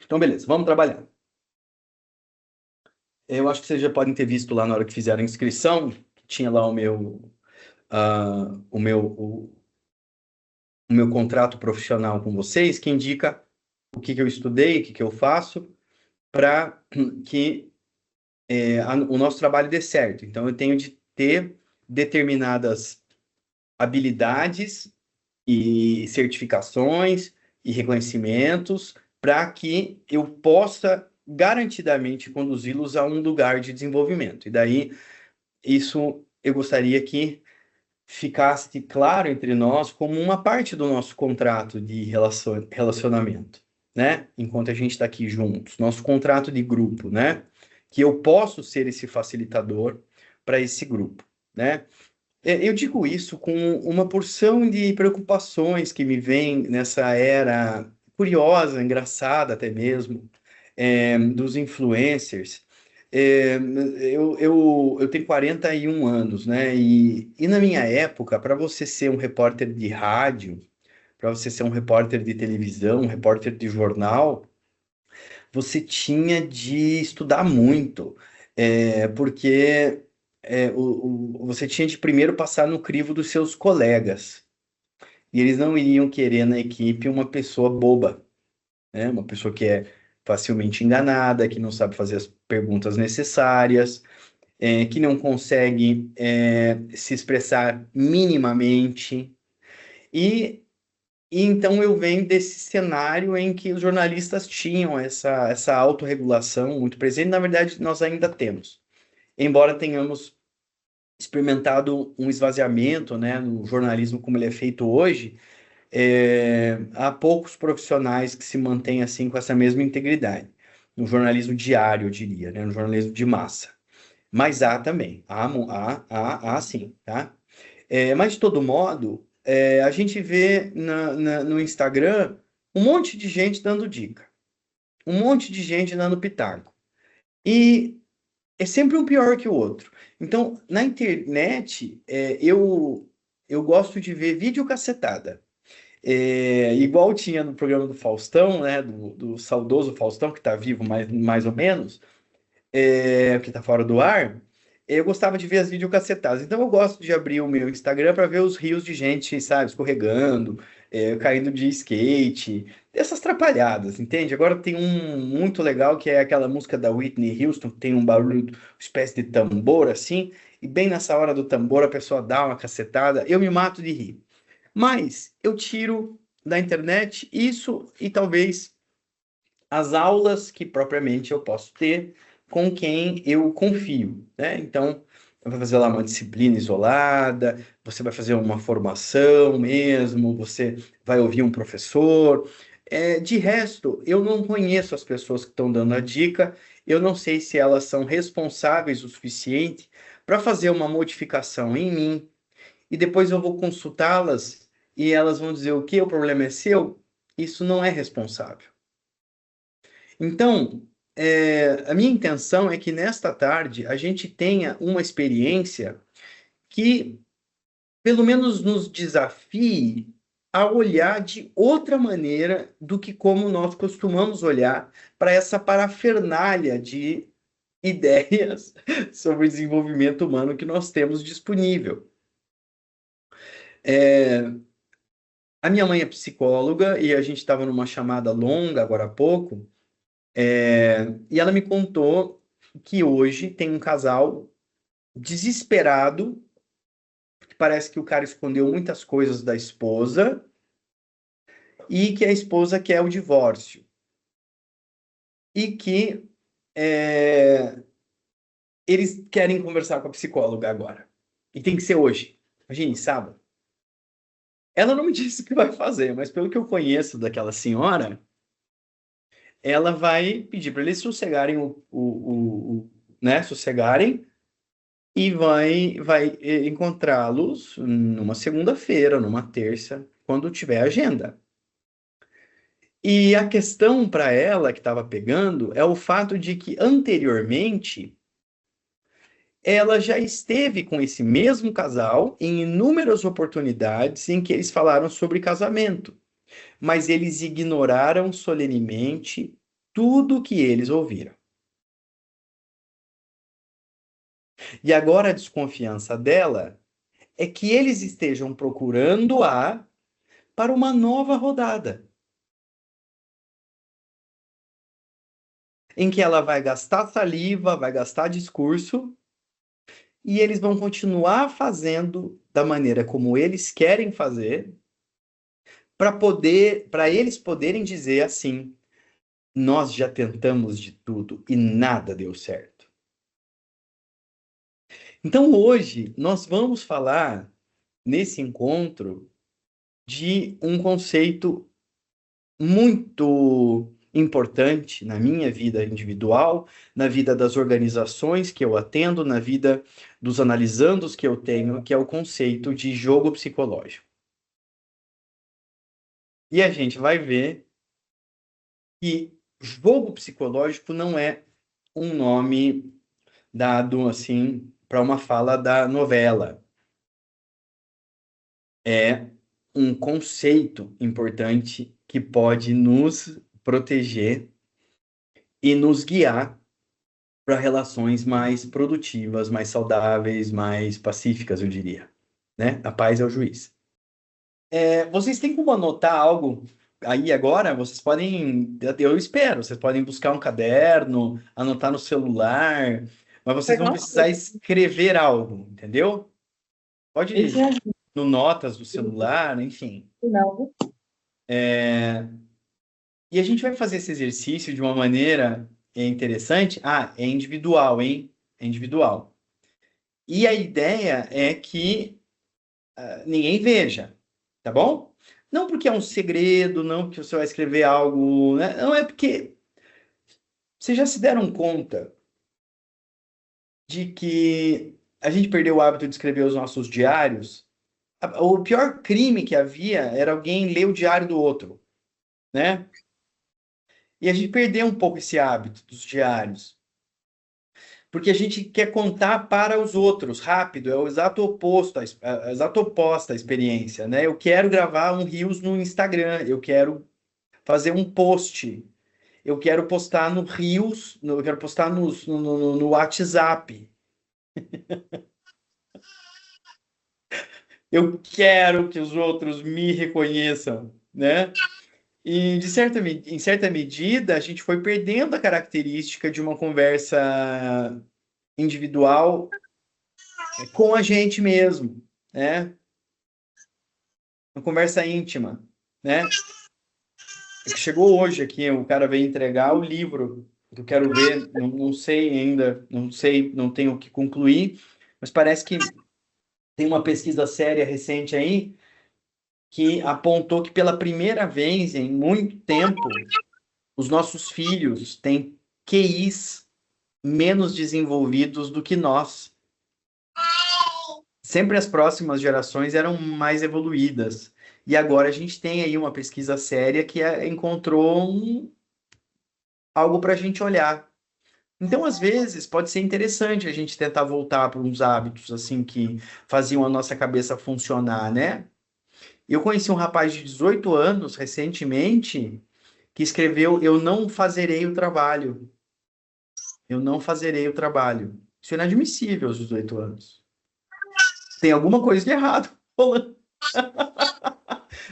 Então, beleza, vamos trabalhar. Eu acho que vocês já podem ter visto lá na hora que fizeram a inscrição, que tinha lá o meu contrato profissional com vocês, que indica o que eu estudei, o que eu faço, para que o nosso trabalho dê certo. Então, eu tenho de ter determinadas habilidades e certificações e reconhecimentos para que eu possa garantidamente conduzi-los a um lugar de desenvolvimento. E daí, isso eu gostaria que ficasse claro entre nós como uma parte do nosso contrato de relacionamento, né? Enquanto a gente está aqui juntos, nosso contrato de grupo, né? Que eu posso ser esse facilitador para esse grupo, né? Eu digo isso com uma porção de preocupações que me vem nessa era curiosa, engraçada até mesmo, dos influencers. É, eu tenho 41 anos, né? E na minha época, para você ser um repórter de rádio, para você ser um repórter de televisão, um repórter de jornal, você tinha de estudar muito, porque você tinha de primeiro passar no crivo dos seus colegas. E eles não iriam querer na equipe uma pessoa boba, né? Uma pessoa que é facilmente enganada, que não sabe fazer as perguntas necessárias, que não consegue se expressar minimamente. E, e então eu venho desse cenário em que os jornalistas tinham essa autorregulação muito presente. Na verdade, nós ainda temos. Embora tenhamos experimentado um esvaziamento, né, no jornalismo como ele é feito hoje, há poucos profissionais que se mantêm assim com essa mesma integridade. No jornalismo diário, eu diria, né, no jornalismo de massa. Mas há também, há sim, tá? Mas de todo modo, a gente vê no Instagram um monte de gente dando dica, um monte de gente dando pitaco. E é sempre um pior que o outro. Então, na internet, eu gosto de ver vídeo cacetada. Igual tinha no programa do Faustão, né? Do saudoso Faustão, que está vivo mais ou menos, que está fora do ar. Eu gostava de ver as videocassetadas. Então, eu gosto de abrir o meu Instagram para ver os rios de gente, sabe, escorregando, caindo de skate, essas trapalhadas, entende? Agora tem um muito legal que é aquela música da Whitney Houston, que tem um barulho, uma espécie de tambor assim, e bem nessa hora do tambor a pessoa dá uma cacetada, eu me mato de rir. Mas eu tiro da internet isso e talvez as aulas que propriamente eu posso ter com quem eu confio, né? Então, você vai fazer lá uma disciplina isolada, você vai fazer uma formação mesmo, você vai ouvir um professor. De resto, eu não conheço as pessoas que estão dando a dica, eu não sei se elas são responsáveis o suficiente para fazer uma modificação em mim, e depois eu vou consultá-las e elas vão dizer o que o problema é seu. Isso não é responsável. Então, a minha intenção é que nesta tarde a gente tenha uma experiência que pelo menos nos desafie a olhar de outra maneira do que como nós costumamos olhar para essa parafernália de ideias sobre desenvolvimento humano que nós temos disponível. A minha mãe é psicóloga e a gente estava numa chamada longa agora há pouco, e ela me contou que hoje tem um casal desesperado, que parece que o cara escondeu muitas coisas da esposa e que a esposa quer o divórcio. E que é, eles querem conversar com a psicóloga agora. E tem que ser hoje. Imagine, sábado. Ela não me disse o que vai fazer, mas pelo que eu conheço daquela senhora, ela vai pedir para eles sossegarem né, sossegarem e vai encontrá-los numa segunda-feira, numa terça, quando tiver agenda. E a questão para ela que estava pegando é o fato de que anteriormente ela já esteve com esse mesmo casal em inúmeras oportunidades em que eles falaram sobre casamento, mas eles ignoraram solenemente tudo que eles ouviram. E agora a desconfiança dela é que eles estejam procurando-a para uma nova rodada, em que ela vai gastar saliva, vai gastar discurso, e eles vão continuar fazendo da maneira como eles querem fazer, para eles poderem dizer assim: nós já tentamos de tudo e nada deu certo. Então hoje nós vamos falar nesse encontro de um conceito muito importante na minha vida individual, na vida das organizações que eu atendo, na vida dos analisandos que eu tenho, que é o conceito de jogo psicológico. E a gente vai ver que jogo psicológico não é um nome dado assim para uma fala da novela. É um conceito importante que pode nos proteger e nos guiar para relações mais produtivas, mais saudáveis, mais pacíficas, eu diria. Né? A paz é o juiz. Vocês têm como anotar algo aí agora? Vocês podem, eu espero, vocês podem buscar um caderno, anotar no celular, mas vocês vão precisar escrever algo, entendeu? Pode ir no notas do celular, enfim. Não. E a gente vai fazer esse exercício de uma maneira interessante. Ah, é individual, hein? É individual. E a ideia é que ninguém veja, tá bom? Não porque é um segredo, não porque você vai escrever algo, né? Não é porque vocês já se deram conta de que a gente perdeu o hábito de escrever os nossos diários. O pior crime que havia era alguém ler o diário do outro, né? E a gente perdeu um pouco esse hábito dos diários. Porque a gente quer contar para os outros rápido, é o exato oposto, a exato oposta à experiência, né? Eu quero gravar um Reels no Instagram, eu quero fazer um post, eu quero postar no Reels, eu quero postar no WhatsApp. Eu quero que os outros me reconheçam, né? E em certa medida, a gente foi perdendo a característica de uma conversa individual com a gente mesmo, né? Uma conversa íntima, né? Chegou hoje aqui, o cara veio entregar o livro que eu quero ver, não sei ainda, não sei, não tenho o que concluir, mas parece que tem uma pesquisa séria recente aí que apontou que pela primeira vez em muito tempo os nossos filhos têm QIs menos desenvolvidos do que nós. Sempre as próximas gerações eram mais evoluídas. E agora a gente tem aí uma pesquisa séria que encontrou algo para a gente olhar. Então, às vezes, pode ser interessante a gente tentar voltar para uns hábitos assim que faziam a nossa cabeça funcionar, né? Eu conheci um rapaz de 18 anos recentemente que escreveu: Eu não fazerei o trabalho. Eu não fazerei o trabalho. Isso é inadmissível aos 18 anos. Tem alguma coisa de errado rolando.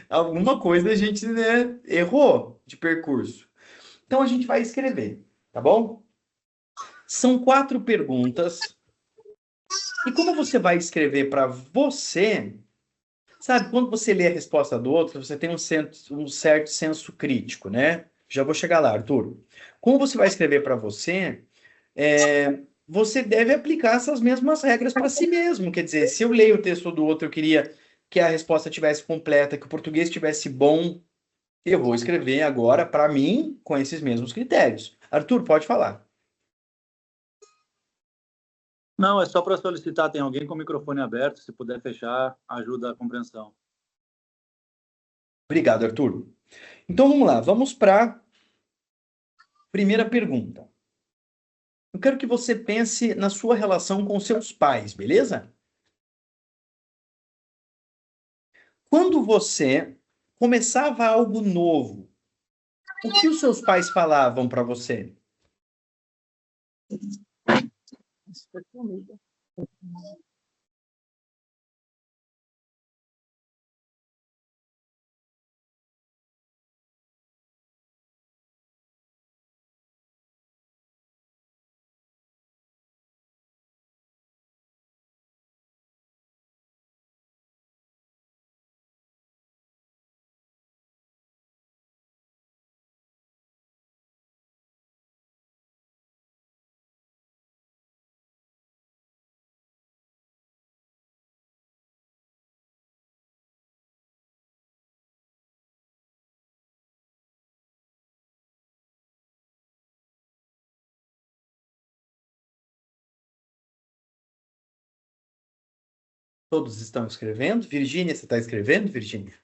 Alguma coisa a gente, né, errou de percurso. Então a gente vai escrever, tá bom? São 4 perguntas. E como você vai escrever para você, sabe, quando você lê a resposta do outro, você tem um certo senso crítico, né? Já vou chegar lá, Arthur. Como você vai escrever para você, você deve aplicar essas mesmas regras para si mesmo. Quer dizer, se eu leio o texto do outro, eu queria que a resposta tivesse completa, que o português tivesse bom, eu vou escrever agora para mim com esses mesmos critérios. Arthur, pode falar. Não, é só para solicitar. Tem alguém com o microfone aberto, se puder fechar, ajuda a compreensão. Obrigado, Arthur. Então vamos lá, vamos para a primeira pergunta. Eu quero que você pense na sua relação com seus pais, beleza? Quando você começava algo novo, O que os seus pais falavam para você? Todos estão escrevendo? Virgínia, você está escrevendo, Virgínia?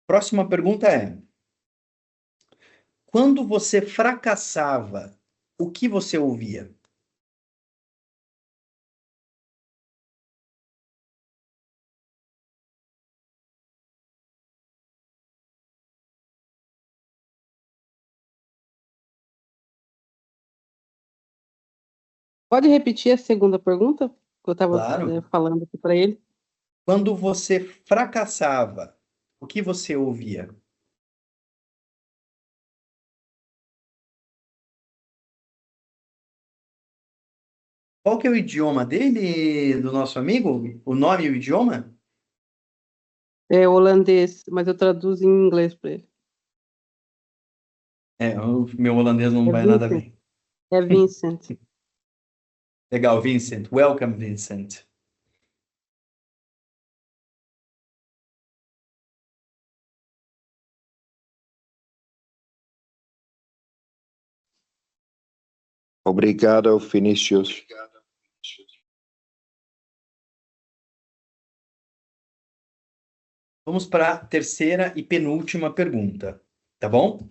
Próxima pergunta é: quando você fracassava, o que você ouvia? Pode repetir a segunda pergunta? Que eu estava Claro. falando aqui para ele. Quando você fracassava, o que você ouvia? Qual que é o idioma dele, do nosso amigo? O nome e o idioma? É holandês, mas eu traduzo em inglês para ele. O meu holandês não É vai nada Vincent. bem. É Vincent. Legal, Vincent. Welcome, Vincent. Obrigado, Vinícius. Vamos para a terceira e penúltima pergunta, tá bom?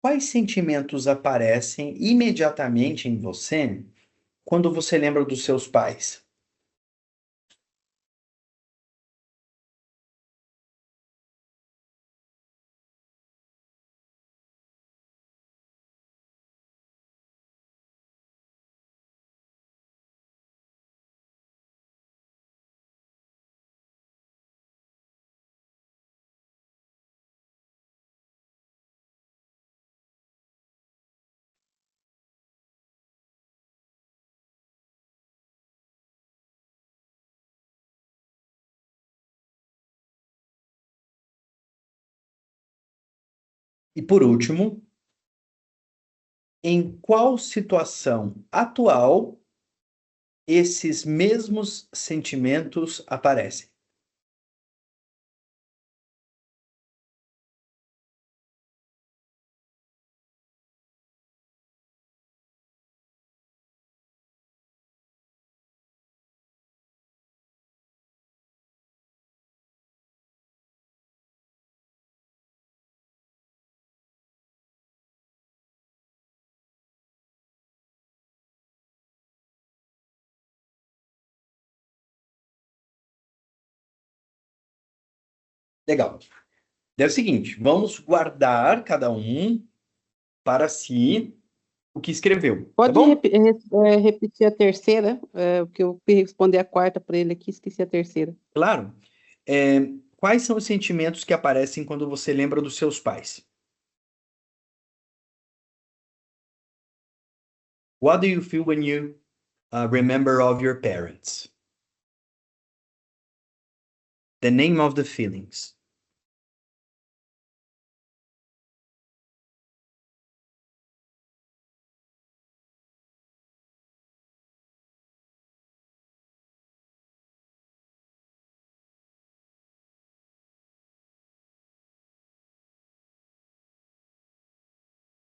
Quais sentimentos aparecem imediatamente em você quando você lembra dos seus pais? E por último, em qual situação atual esses mesmos sentimentos aparecem? Legal. É o seguinte, vamos guardar cada um para si o que escreveu, tá Pode bom? repetir a terceira, porque eu fui responder a quarta para ele aqui, esqueci a terceira. Claro. Quais são os sentimentos que aparecem quando você lembra dos seus pais? What do you feel when you remember of your parents? The name of the feelings.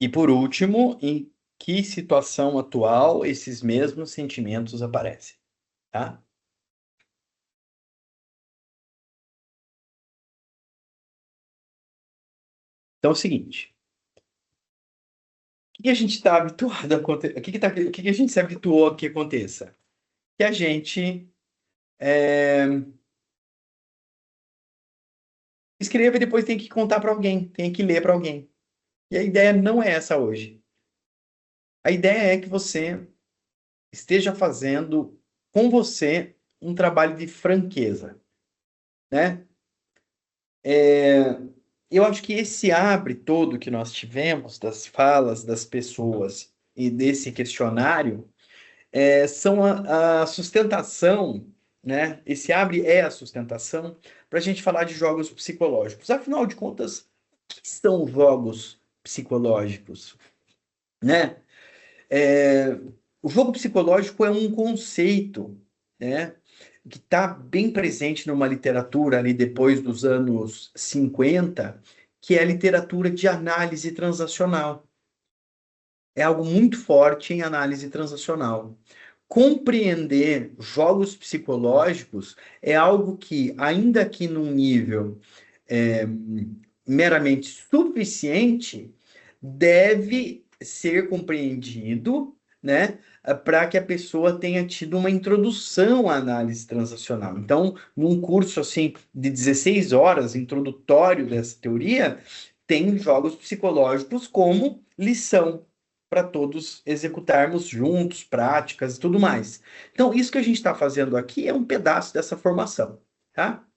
E por último, em que situação atual esses mesmos sentimentos aparecem? tá? Então é o seguinte, o que a gente está habituado a acontecer? O que a gente se habituou a que aconteça? Que a gente escreva e depois tem que contar para alguém, tem que ler para alguém. E a ideia não é essa hoje. A ideia é que você esteja fazendo com você um trabalho de franqueza, né? Eu acho que esse abre todo que nós tivemos das falas das pessoas e desse questionário são a sustentação, né? Esse abre é a sustentação para a gente falar de jogos psicológicos. Afinal de contas, o que são jogos psicológicos, né? O jogo psicológico é um conceito, né, que está bem presente numa literatura ali depois dos anos 50, que é a literatura de análise transacional. É algo muito forte em análise transacional. Compreender jogos psicológicos é algo que, ainda que num nível é, meramente suficiente, deve ser compreendido, né, para que a pessoa tenha tido uma introdução à análise transacional. Então, num curso assim de 16 horas introdutório dessa teoria, tem jogos psicológicos como lição para todos executarmos juntos, práticas e tudo mais. Então, isso que a gente está fazendo aqui é um pedaço dessa formação, tá?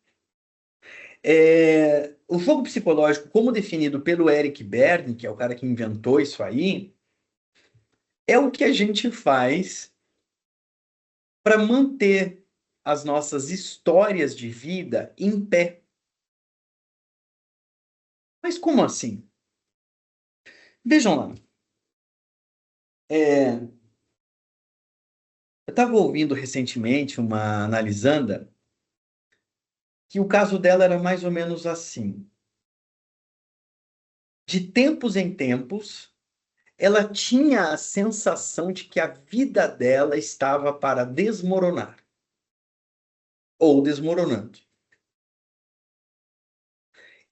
O jogo psicológico, como definido pelo Eric Berne, que é o cara que inventou isso aí, é o que a gente faz para manter as nossas histórias de vida em pé. Mas como assim? Vejam lá. Eu estava ouvindo recentemente uma analisanda que o caso dela era mais ou menos assim. De tempos em tempos, ela tinha a sensação de que a vida dela estava para desmoronar ou desmoronando.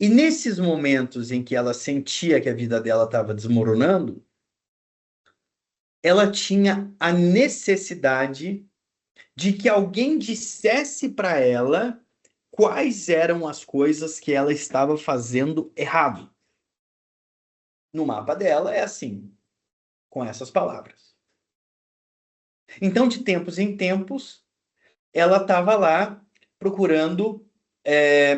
E nesses momentos em que ela sentia que a vida dela estava desmoronando, ela tinha a necessidade de que alguém dissesse para ela quais eram as coisas que ela estava fazendo errado. No mapa dela é assim, com essas palavras. Então, de tempos em tempos, ela estava lá procurando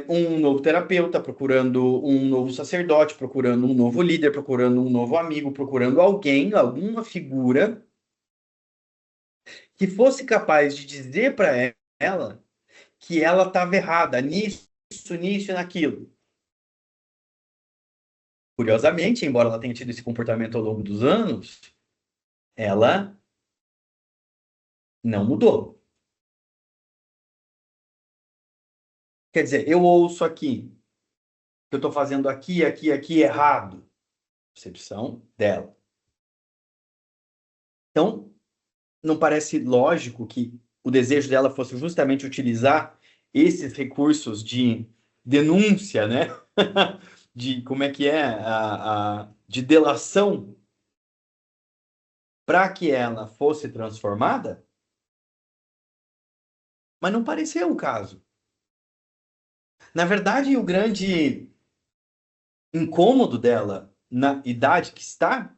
um novo terapeuta, procurando um novo sacerdote, procurando um novo líder, procurando um novo amigo, procurando alguém, alguma figura que fosse capaz de dizer para ela que ela estava errada nisso, nisso e naquilo. Curiosamente, embora ela tenha tido esse comportamento ao longo dos anos, ela não mudou. Quer dizer, eu ouço aqui que eu estou fazendo aqui, aqui, aqui errado. Percepção dela. Então, não parece lógico que o desejo dela fosse justamente utilizar esses recursos de denúncia, né? De como é que é de delação para que ela fosse transformada? Mas não pareceu o caso. Na verdade, o grande incômodo dela na idade que está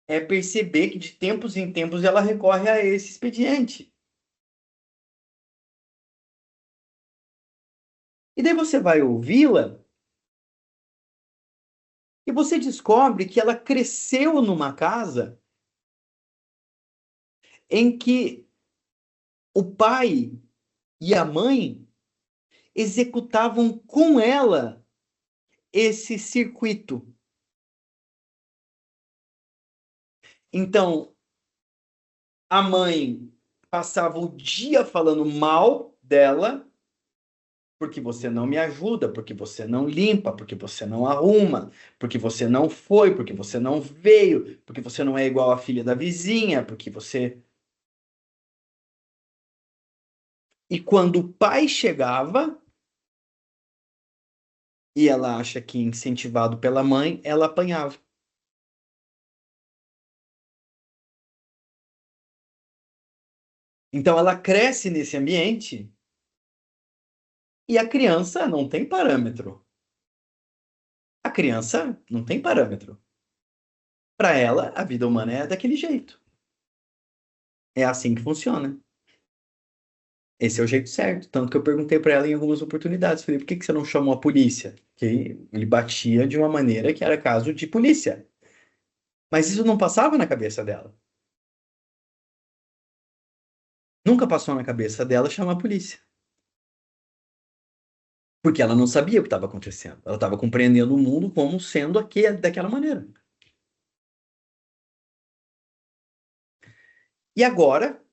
é perceber que de tempos em tempos ela recorre a esse expediente. E daí você vai ouvi-la e você descobre que ela cresceu numa casa em que o pai e a mãe executavam com ela esse circuito. Então, a mãe passava o dia falando mal dela, porque você não me ajuda, porque você não limpa, porque você não arruma, porque você não foi, porque você não veio, porque você não é igual à filha da vizinha, porque você... E quando o pai chegava, e ela acha que incentivado pela mãe, ela apanhava. Então ela cresce nesse ambiente e a criança não tem parâmetro. A criança não tem parâmetro. Para ela, a vida humana é daquele jeito. É assim que funciona. Esse é o jeito certo. Tanto que eu perguntei para ela em algumas oportunidades. Falei, por que você não chamou a polícia? Que ele batia de uma maneira que era caso de polícia. Mas isso não passava na cabeça dela. Nunca passou na cabeça dela chamar a polícia. Porque ela não sabia o que estava acontecendo. Ela estava compreendendo o mundo como sendo daquela maneira. E agora,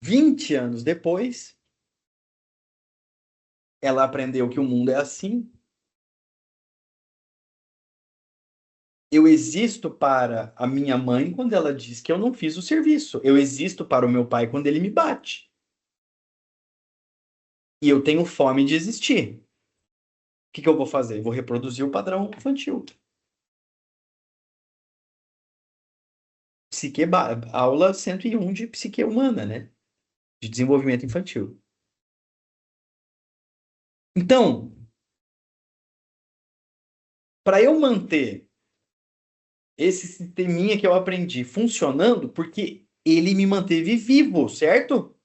20 anos depois, ela aprendeu que o mundo é assim. Eu existo para a minha mãe quando ela diz que eu não fiz o serviço. Eu existo para o meu pai quando ele me bate. E eu tenho fome de existir. O que eu vou fazer? Eu vou reproduzir o padrão infantil. Aula 101 de psique humana, né? De desenvolvimento infantil. Então, para eu manter esse sisteminha que eu aprendi funcionando, porque ele me manteve vivo, certo?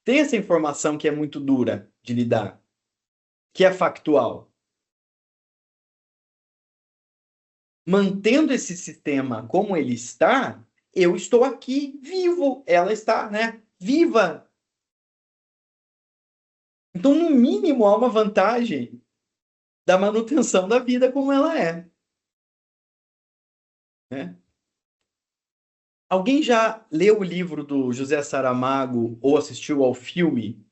Tem essa informação que é muito dura de lidar, que é factual. Mantendo esse sistema como ele está, eu estou aqui vivo, ela está, né, viva. Então, no mínimo, há uma vantagem da manutenção da vida como ela é. Né? Alguém já leu o livro do José Saramago ou assistiu ao filme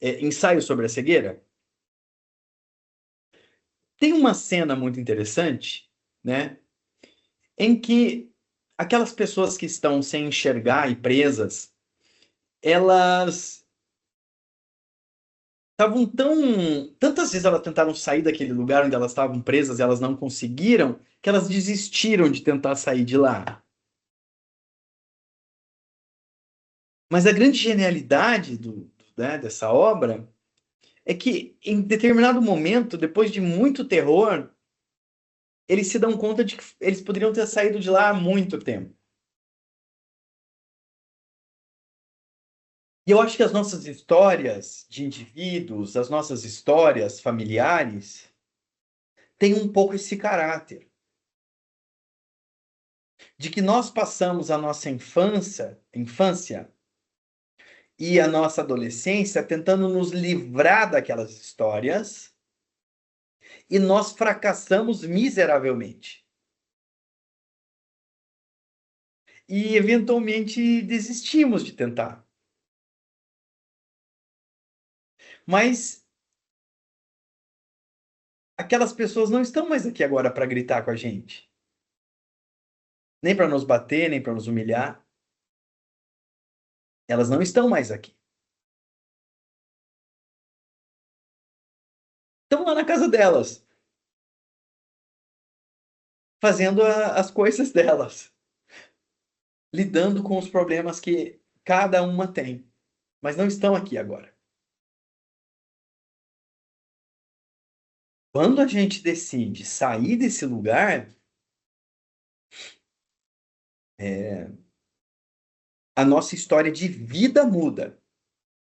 Ensaio sobre a Cegueira? Tem uma cena muito interessante, né, em que aquelas pessoas que estão sem enxergar e presas, elas estavam tantas vezes elas tentaram sair daquele lugar onde elas estavam presas e elas não conseguiram, que elas desistiram de tentar sair de lá. Mas a grande genialidade né, dessa obra é que, em determinado momento, depois de muito terror, eles se dão conta de que eles poderiam ter saído de lá há muito tempo. E eu acho que as nossas histórias de indivíduos, as nossas histórias familiares, têm um pouco esse caráter. De que nós passamos a nossa infância e a nossa adolescência tentando nos livrar daquelas histórias e nós fracassamos miseravelmente. E, eventualmente, desistimos de tentar. Mas aquelas pessoas não estão mais aqui agora para gritar com a gente. Nem para nos bater, nem para nos humilhar. Elas não estão mais aqui. Estão lá na casa delas. Fazendo as coisas delas. Lidando com os problemas que cada uma tem. Mas não estão aqui agora. Quando a gente decide sair desse lugar, a nossa história de vida muda.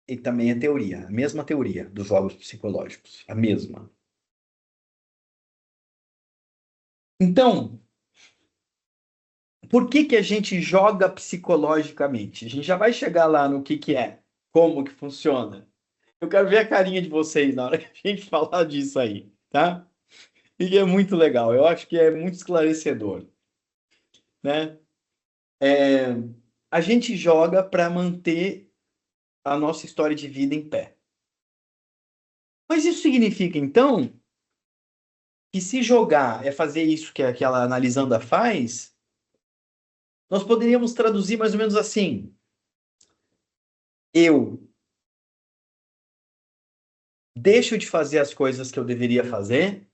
E também a teoria, a mesma teoria dos jogos psicológicos, a mesma. Então, por que a gente joga psicologicamente? A gente já vai chegar lá no que é, como que funciona. Eu quero ver a carinha de vocês na hora que a gente falar disso aí, tá? E é muito legal, eu acho que é muito esclarecedor, né? A gente joga para manter a nossa história de vida em pé. Mas isso significa, então, que se jogar é fazer isso que aquela analisanda faz, nós poderíamos traduzir mais ou menos assim. eu deixo de fazer as coisas que eu deveria fazer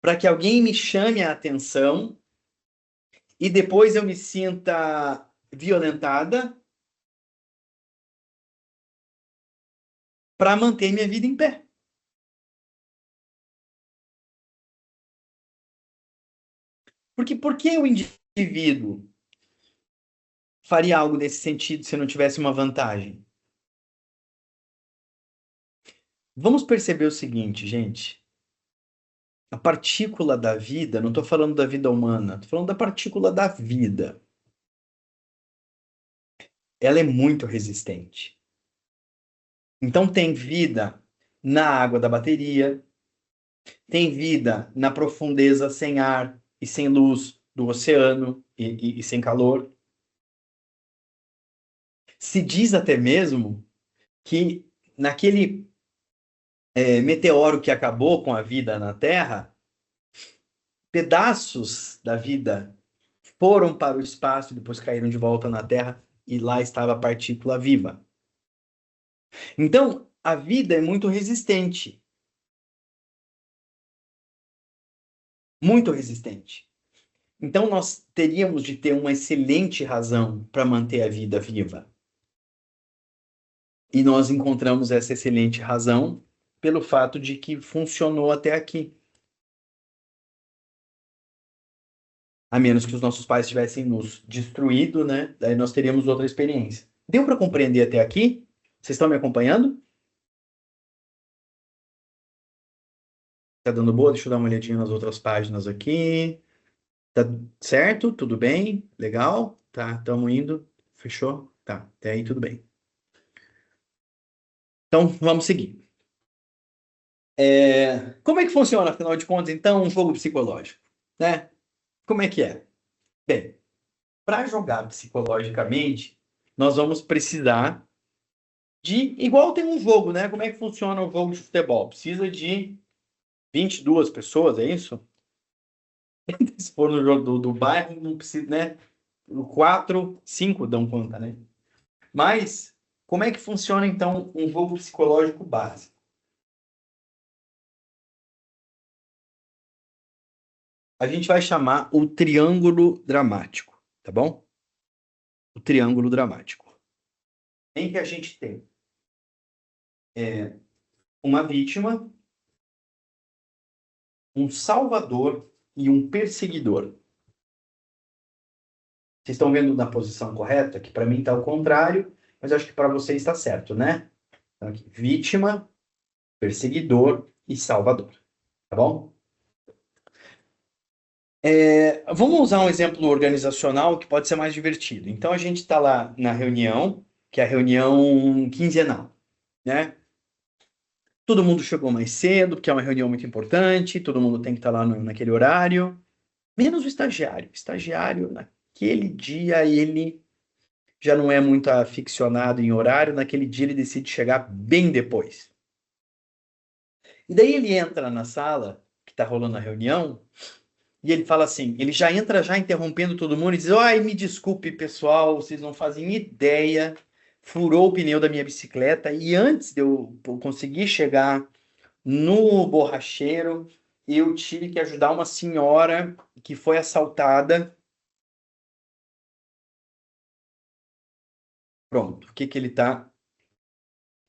para que alguém me chame a atenção e depois eu me sinta violentada para manter minha vida em pé. Porque por que o indivíduo faria algo nesse sentido se não tivesse uma vantagem? Vamos perceber o seguinte, gente. A partícula da vida, não estou falando da vida humana, estou falando da partícula da vida. Ela é muito resistente. Então tem vida na água da bateria, tem vida na profundeza sem ar e sem luz do oceano e sem calor. Se diz até mesmo que naquele meteoro que acabou com a vida na Terra, pedaços da vida foram para o espaço e depois caíram de volta na Terra e lá estava a partícula viva. Então, a vida é muito resistente. Muito resistente. Então, nós teríamos de ter uma excelente razão para manter a vida viva. E nós encontramos essa excelente razão pelo fato de que funcionou até aqui. A menos que os nossos pais tivessem nos destruído, né? Daí nós teríamos outra experiência. Deu para compreender até aqui? Vocês estão me acompanhando? Tá dando boa? Deixa eu dar uma olhadinha nas outras páginas aqui. Tá certo? Tudo bem? Legal? Tá, estamos indo. Fechou? Tá, até aí tudo bem. Então, vamos seguir. Como é que funciona, afinal de contas, então, um jogo psicológico? Né? Como é que é? Bem, para jogar psicologicamente, nós vamos precisar de... Igual tem um jogo, né? Como é que funciona um jogo de futebol? Precisa de 22 pessoas, é isso? Se for no jogo do bairro, não precisa, né? 4, 5 dão conta, né? Mas, como é que funciona, então, um jogo psicológico básico? A gente vai chamar o triângulo dramático, tá bom? O triângulo dramático. Em que a gente tem uma vítima, um salvador e um perseguidor. Vocês estão vendo na posição correta? Que para mim está ao contrário, mas eu acho que para vocês está certo, né? Então, aqui, vítima, perseguidor e salvador. Tá bom? Vamos usar um exemplo organizacional que pode ser mais divertido. Então, a gente está lá na reunião, que é a reunião quinzenal, né? Todo mundo chegou mais cedo, porque é uma reunião muito importante, todo mundo tem que estar lá naquele horário, menos o estagiário. O estagiário, naquele dia, ele já não é muito aficionado em horário, naquele dia ele decide chegar bem depois. E daí ele entra na sala, que está rolando a reunião, e ele fala assim, ele já entra já interrompendo todo mundo e diz, ai, me desculpe, pessoal, vocês não fazem ideia, furou o pneu da minha bicicleta, e antes de eu conseguir chegar no borracheiro, eu tive que ajudar uma senhora que foi assaltada. Pronto, o que que ele está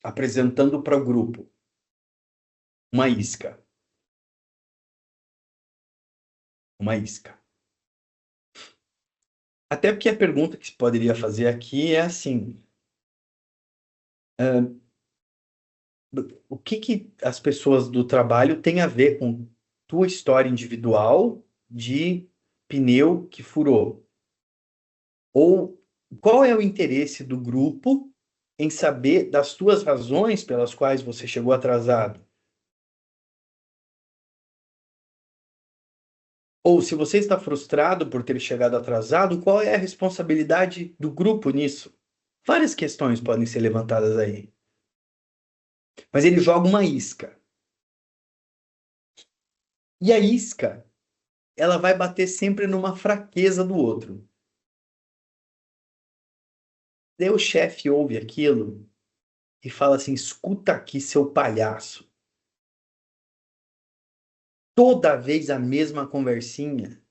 apresentando para o grupo? Uma isca. Uma isca. Até porque a pergunta que se poderia fazer aqui é assim: o que que as pessoas do trabalho têm a ver com tua história individual de pneu que furou? Ou qual é o interesse do grupo em saber das tuas razões pelas quais você chegou atrasado? Ou se você está frustrado por ter chegado atrasado, qual é a responsabilidade do grupo nisso? Várias questões podem ser levantadas aí. Mas ele joga uma isca. E a isca, ela vai bater sempre numa fraqueza do outro. Daí o chefe ouve aquilo e fala assim: escuta aqui, seu palhaço. Toda vez a mesma conversinha.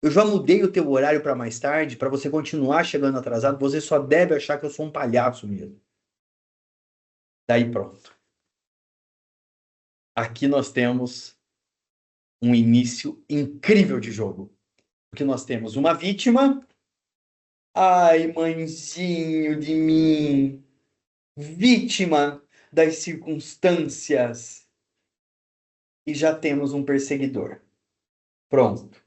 Eu já mudei o teu horário para mais tarde, para você continuar chegando atrasado. Você só deve achar que eu sou um palhaço mesmo. Daí pronto. Aqui nós temos um início incrível de jogo. Porque nós temos uma vítima. Ai, mãezinho de mim. Vítima das circunstâncias. E já temos um perseguidor. Pronto.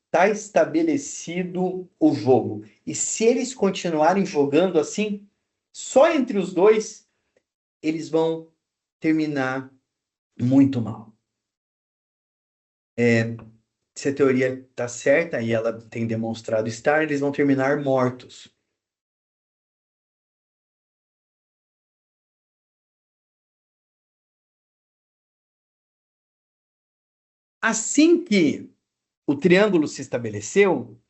Está estabelecido o jogo. E se eles continuarem jogando assim, só entre os dois, eles vão terminar muito mal. Se a teoria está certa, e ela tem demonstrado estar, eles vão terminar mortos. Assim que o triângulo se estabeleceu,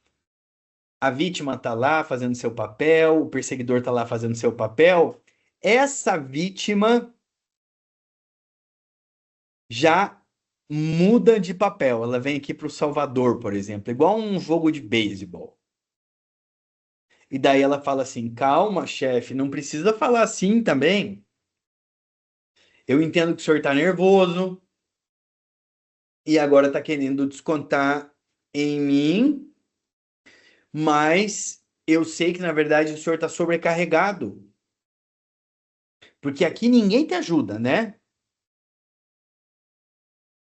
a vítima está lá fazendo seu papel, o perseguidor está lá fazendo seu papel, essa vítima já muda de papel. Ela vem aqui para o Salvador, por exemplo, igual um jogo de beisebol. E daí ela fala assim: calma, chefe, não precisa falar assim também. Eu entendo que o senhor está nervoso e agora está querendo descontar em mim, mas eu sei que, na verdade, o senhor está sobrecarregado. Porque aqui ninguém te ajuda, né?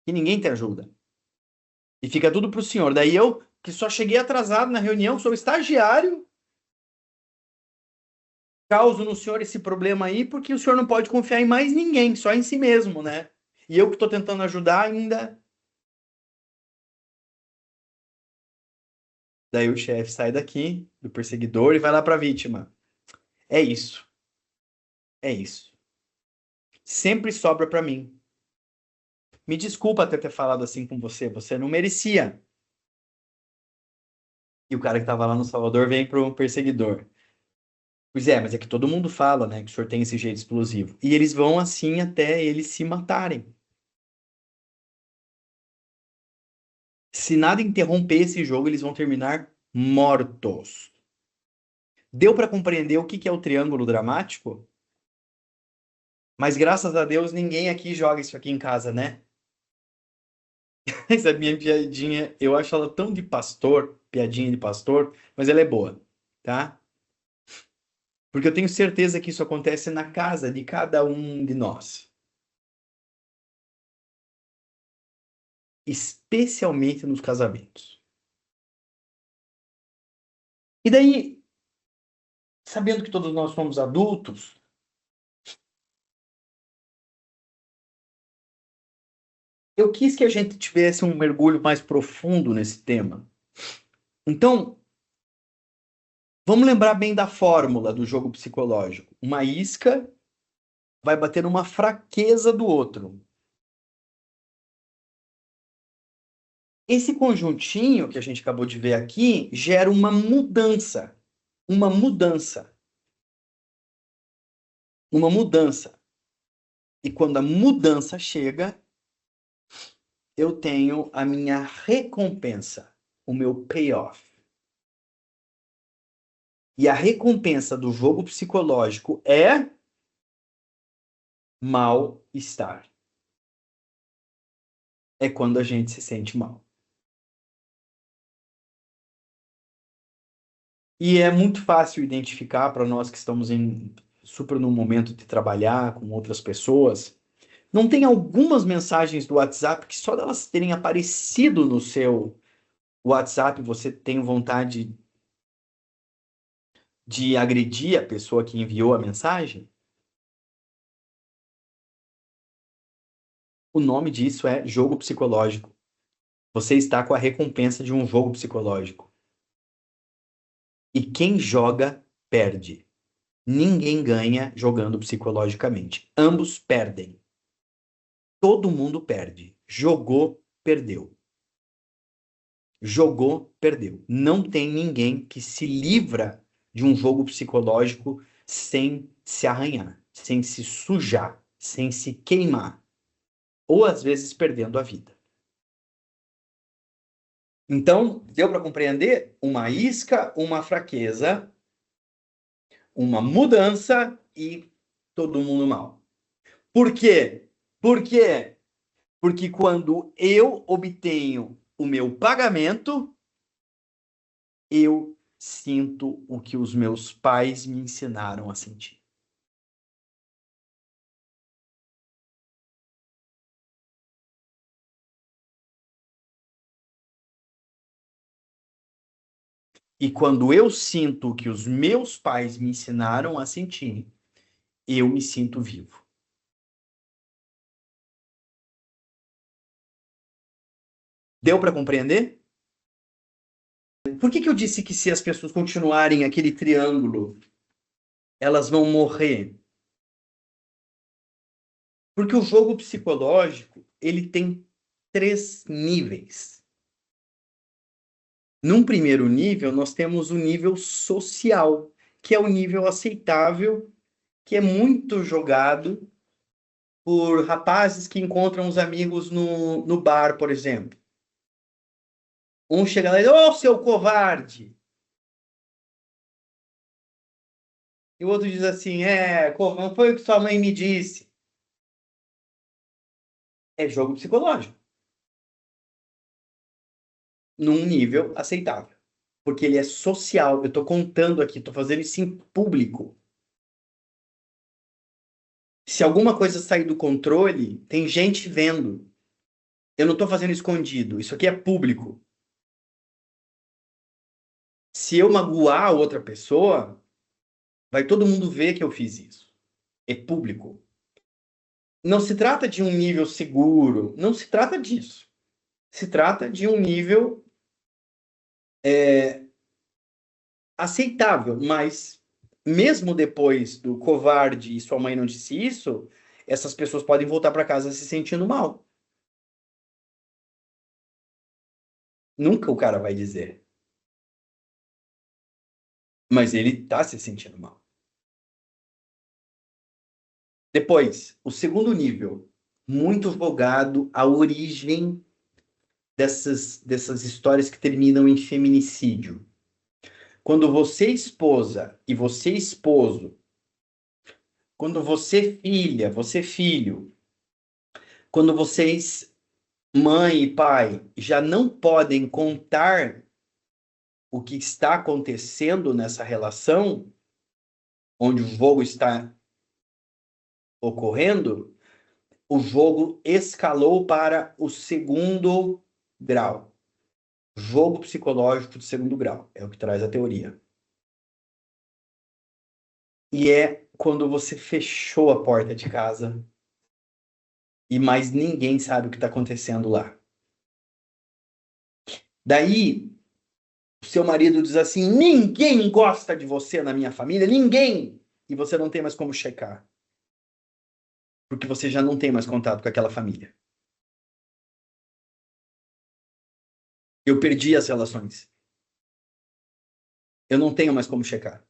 E ninguém te ajuda. E fica tudo pro senhor. Daí eu, que só cheguei atrasado na reunião, sou estagiário, causo no senhor esse problema aí, porque o senhor não pode confiar em mais ninguém, só em si mesmo, né? E eu que estou tentando ajudar ainda. Daí o chefe sai daqui, do perseguidor, e vai lá para a vítima. É isso. É isso. Sempre sobra para mim. Me desculpa ter falado assim com você. Você não merecia. E o cara que estava lá no Salvador vem pro perseguidor. Pois é, mas é que todo mundo fala, né, que o senhor tem esse jeito explosivo. E eles vão assim até eles se matarem. Se nada interromper esse jogo, eles vão terminar mortos. Deu para compreender o que é o triângulo dramático? Mas graças a Deus ninguém aqui joga isso aqui em casa, né? Essa minha piadinha, eu acho ela tão de pastor, piadinha de pastor, mas ela é boa, tá? Porque eu tenho certeza que isso acontece na casa de cada um de nós. Especialmente nos casamentos. E daí, sabendo que todos nós somos adultos, eu quis que a gente tivesse um mergulho mais profundo nesse tema. Então, vamos lembrar bem da fórmula do jogo psicológico. Uma isca vai bater numa fraqueza do outro. Esse conjuntinho que a gente acabou de ver aqui gera uma mudança. Uma mudança. Uma mudança. E quando a mudança chega, eu tenho a minha recompensa, o meu payoff. E a recompensa do jogo psicológico é mal-estar. É quando a gente se sente mal. E é muito fácil identificar para nós que estamos super no momento de trabalhar com outras pessoas. Não tem algumas mensagens do WhatsApp que só delas terem aparecido no seu WhatsApp você tem vontade de agredir a pessoa que enviou a mensagem? O nome disso é jogo psicológico. Você está com a recompensa de um jogo psicológico. E quem joga, perde. Ninguém ganha jogando psicologicamente. Ambos perdem. Todo mundo perde. Jogou, perdeu. Jogou, perdeu. Não tem ninguém que se livra de um jogo psicológico sem se arranhar, sem se sujar, sem se queimar, ou às vezes perdendo a vida. Então, deu para compreender? Uma isca, uma fraqueza, uma mudança e todo mundo mal. Por quê? Por quê? Porque quando eu obtenho o meu pagamento, eu sinto o que os meus pais me ensinaram a sentir. E quando eu sinto o que os meus pais me ensinaram a sentir, eu me sinto vivo. Deu para compreender? Por que eu disse que se as pessoas continuarem aquele triângulo, elas vão morrer? Porque o jogo psicológico, ele tem 3 níveis. Num primeiro nível, nós temos o nível social, que é o nível aceitável, que é muito jogado por rapazes que encontram os amigos no bar, por exemplo. Um chega lá e diz, ô, seu covarde! E o outro diz assim, não foi o que sua mãe me disse. É jogo psicológico. Num nível aceitável. Porque ele é social. Eu estou contando aqui, estou fazendo isso em público. Se alguma coisa sair do controle, tem gente vendo. Eu não estou fazendo escondido. Isso aqui é público. Se eu magoar outra pessoa, vai todo mundo ver que eu fiz isso. É público. Não se trata de um nível seguro. Não se trata disso. Se trata de um nível aceitável. Mas, mesmo depois do covarde e sua mãe não disse isso, essas pessoas podem voltar para casa se sentindo mal. Nunca o cara vai dizer. Mas ele está se sentindo mal. Depois, o segundo nível, muito jogado à origem dessas histórias que terminam em feminicídio. Quando você esposa e você esposo, quando você filha, você filho, quando vocês, mãe e pai, já não podem contar o que está acontecendo nessa relação, onde o jogo está ocorrendo, o jogo escalou para o segundo grau. Jogo psicológico de segundo grau, é o que traz a teoria. E é quando você fechou a porta de casa e mais ninguém sabe o que está acontecendo lá. Daí, o seu marido diz assim, ninguém gosta de você na minha família, ninguém! E você não tem mais como checar. Porque você já não tem mais contato com aquela família. Eu perdi as relações. Eu não tenho mais como checar.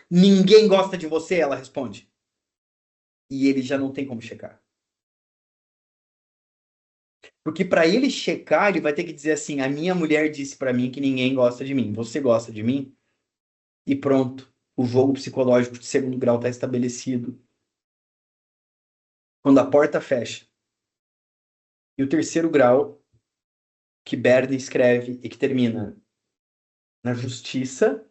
Ninguém gosta de você, ela responde. E ele já não tem como checar. Porque para ele checar, ele vai ter que dizer assim, a minha mulher disse para mim que ninguém gosta de mim. Você gosta de mim? E pronto. O jogo psicológico de segundo grau está estabelecido. Quando a porta fecha. E o terceiro grau, que Bernie escreve e que termina na justiça,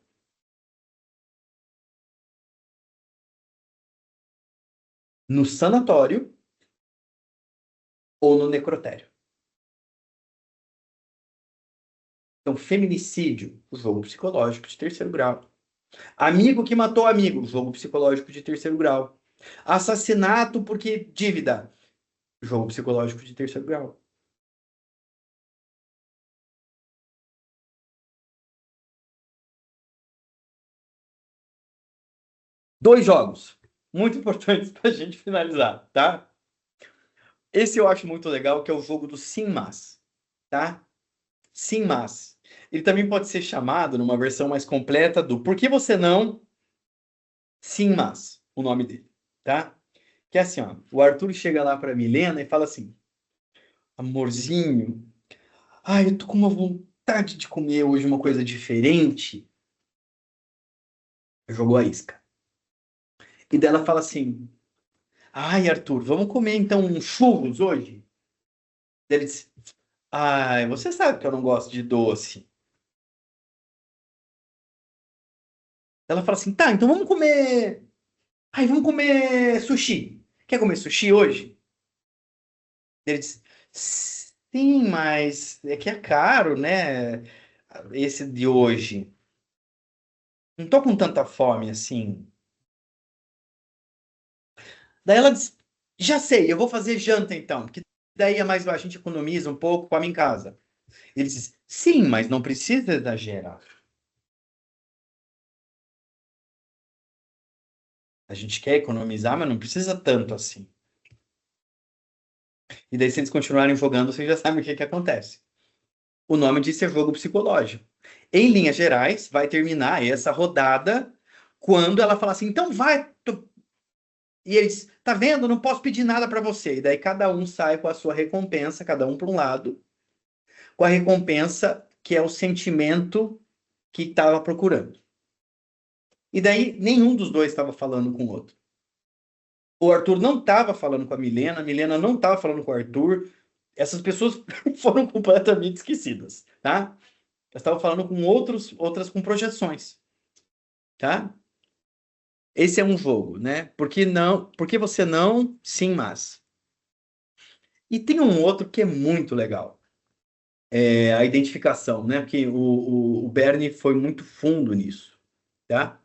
no sanatório ou no necrotério. Então, feminicídio, o jogo psicológico de terceiro grau. Amigo que matou amigo, jogo psicológico de terceiro grau. Assassinato porque dívida, jogo psicológico de terceiro grau. Dois jogos muito importantes para a gente finalizar, tá? Esse eu acho muito legal, que é o jogo do sim, mas, tá? Sim, mas. Ele também pode ser chamado, numa versão mais completa, do Por que você não? Sim, mas, o nome dele, tá? Que é assim, ó, o Arthur chega lá pra Milena e fala assim, amorzinho, ai, eu tô com uma vontade de comer hoje uma coisa diferente. Jogou a isca. E dela fala assim, ai, Arthur, vamos comer então um churros hoje? Ele diz, ai, você sabe que eu não gosto de doce. Ela fala assim, tá, então vamos comer. Ai, vamos comer sushi. Quer comer sushi hoje? Ele diz, sim, mas é que é caro, né? Esse de hoje. Não tô com tanta fome assim. Daí ela diz, já sei, eu vou fazer janta então, porque daí é mais, a gente economiza um pouco, come em casa. Ele diz, sim, mas não precisa exagerar. A gente quer economizar, mas não precisa tanto assim. E daí, se eles continuarem jogando, vocês já sabem o que que acontece. O nome disso é jogo psicológico. Em linhas gerais, vai terminar essa rodada quando ela fala assim, então vai. E eles, tá vendo? Não posso pedir nada para você. E daí cada um sai com a sua recompensa, cada um para um lado, com a recompensa que é o sentimento que estava procurando. E daí nenhum dos dois estava falando com o outro. O Arthur não estava falando com a Milena não estava falando com o Arthur. Essas pessoas foram completamente esquecidas, tá? Elas estavam falando com outras com projeções, tá? Esse é um jogo, né? Por que você não? Sim, mas. E tem um outro que é muito legal. É a identificação, né? Porque o Bernie foi muito fundo nisso, tá?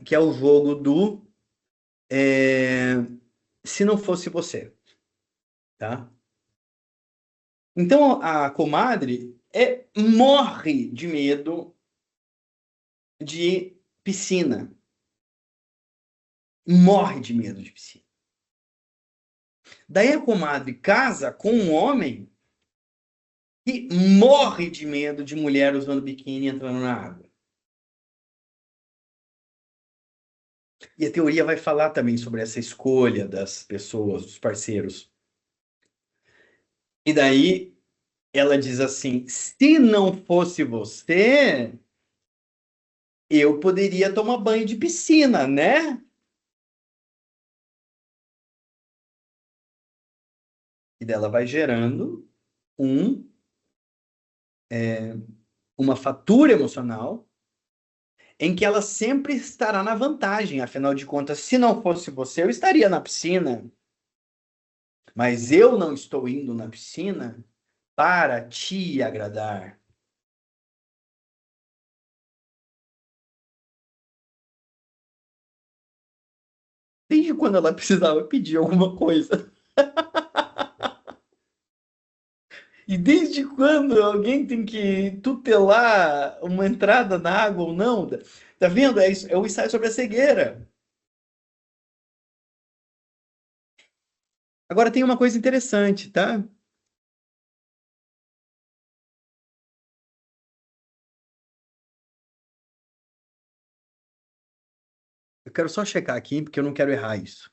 Que é o jogo do é, se não fosse você, tá? Então a comadre morre de medo de piscina. Morre de medo de piscina. Daí a comadre casa com um homem que morre de medo de mulher usando biquíni entrando na água. E a teoria vai falar também sobre essa escolha das pessoas, dos parceiros. E daí ela diz assim: se não fosse você, eu poderia tomar banho de piscina, né? E dela vai gerando um, uma fatura emocional em que ela sempre estará na vantagem. Afinal de contas, se não fosse você, eu estaria na piscina. Mas eu não estou indo na piscina para te agradar. Desde quando ela precisava pedir alguma coisa? E desde quando alguém tem que tutelar uma entrada na água ou não? Tá vendo? É, isso, é o ensaio sobre a cegueira. Agora tem uma coisa interessante, tá? Eu quero só checar aqui, porque eu não quero errar isso.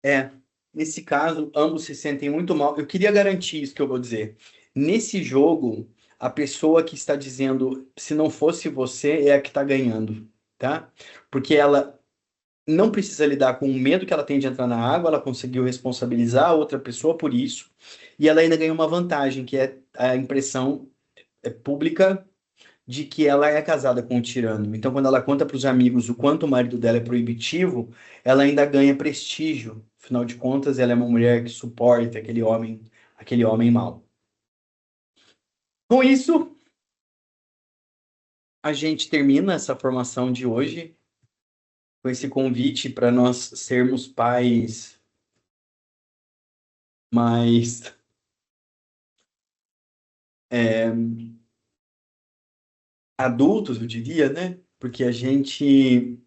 É, nesse caso, ambos se sentem muito mal. Eu queria garantir isso que eu vou dizer. Nesse jogo, a pessoa que está dizendo se não fosse você é a que está ganhando, tá? Porque ela não precisa lidar com o medo que ela tem de entrar na água, ela conseguiu responsabilizar a outra pessoa por isso, e ela ainda ganha uma vantagem, que é a impressão pública de que ela é casada com um tirano. Então, quando ela conta para os amigos o quanto o marido dela é proibitivo, ela ainda ganha prestígio. Afinal de contas, ela é uma mulher que suporta aquele homem mau. Com isso, a gente termina essa formação de hoje com esse convite para nós sermos pais mais adultos, eu diria, né? Porque a gente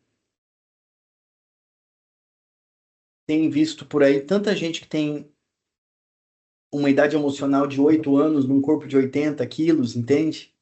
tem visto por aí tanta gente que tem uma idade emocional de 8 anos num corpo de 80 quilos, entende?